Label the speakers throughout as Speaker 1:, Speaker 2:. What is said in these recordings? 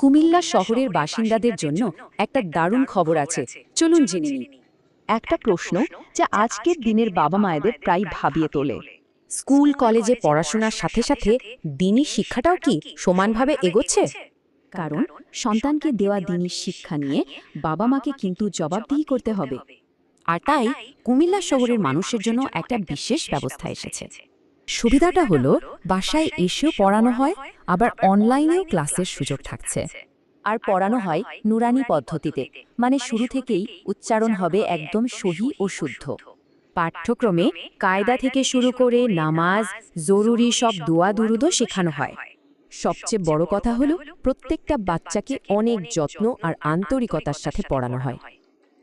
Speaker 1: কুমিল্লা শহরের বাসিন্দাদের জন্য একটা দারুণ খবর আছে, চলুন জেনে নিই।
Speaker 2: একটা প্রশ্ন যা আজকের দিনের বাবা মায়েদের প্রায় ভাবিয়ে তোলে।
Speaker 1: স্কুল কলেজে পড়াশোনার সাথে সাথে দ্বীনি শিক্ষাটাও কি সমানভাবে এগোচ্ছে? কারণ সন্তানকে দেওয়া দ্বীনি শিক্ষা নিয়ে বাবা মাকে কিন্তু জবাবদিহি করতে হবে। আর তাই কুমিল্লা শহরের মানুষের জন্য একটা বিশেষ ব্যবস্থা এসেছে। সুবিধাটা হলো বাসায় এসেও পড়ানো হয়, আবার অনলাইনেও ক্লাসের সুযোগ থাকছে। আর পড়ানো হয় নুরানি পদ্ধতিতে, মানে শুরু থেকেই উচ্চারণ হবে একদম সহি ও শুদ্ধ। পাঠ্যক্রমে কায়দা থেকে শুরু করে নামাজ, জরুরি সব দোয়া দুরুদও শেখানো হয়। সবচেয়ে বড় কথা হলো প্রত্যেকটা বাচ্চাকে অনেক যত্ন আর আন্তরিকতার সাথে পড়ানো হয়।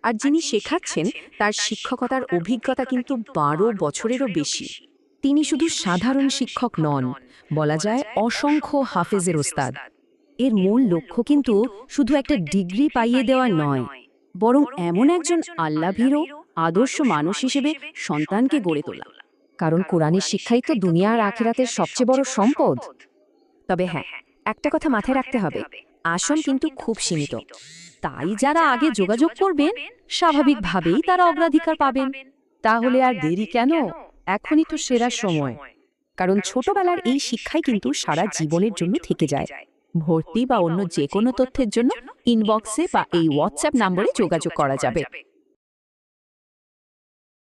Speaker 1: আর যিনি শেখাচ্ছেন তার শিক্ষকতার অভিজ্ঞতা কিন্তু 12 বছরেরও বেশি। তিনি শুধু সাধারণ শিক্ষক নন, বলা যায় অসংখ্য হাফেজের ওস্তাদ। এর মূল লক্ষ্য কিন্তু শুধু একটা ডিগ্রি পাইয়ে দেওয়া নয়, বরং এমন একজন আল্লাভীরু আদর্শ মানুষ হিসেবে সন্তানকে গড়ে তোলা। কারণ কোরআনের শিক্ষাই তো দুনিয়া আর আখিরাতের সবচেয়ে বড় সম্পদ। তবে হ্যাঁ, একটা কথা মাথায় রাখতে হবে, আসন কিন্তু খুব সীমিত। তাই যারা আগে যোগাযোগ করবেন স্বাভাবিকভাবেই তারা অগ্রাধিকার পাবেন।
Speaker 2: তাহলে আর দেরি কেন? এখনই তো সেরা সময়।
Speaker 1: কারণ ছোটবেলার এই শিক্ষাই কিন্তু সারা জীবনের জন্য থেকে যায়।
Speaker 2: ভর্তি বা অন্য যে কোনো তথ্যের জন্য ইনবক্সে বা এই হোয়াটসঅ্যাপ নম্বরে যোগাযোগ করা যাবে।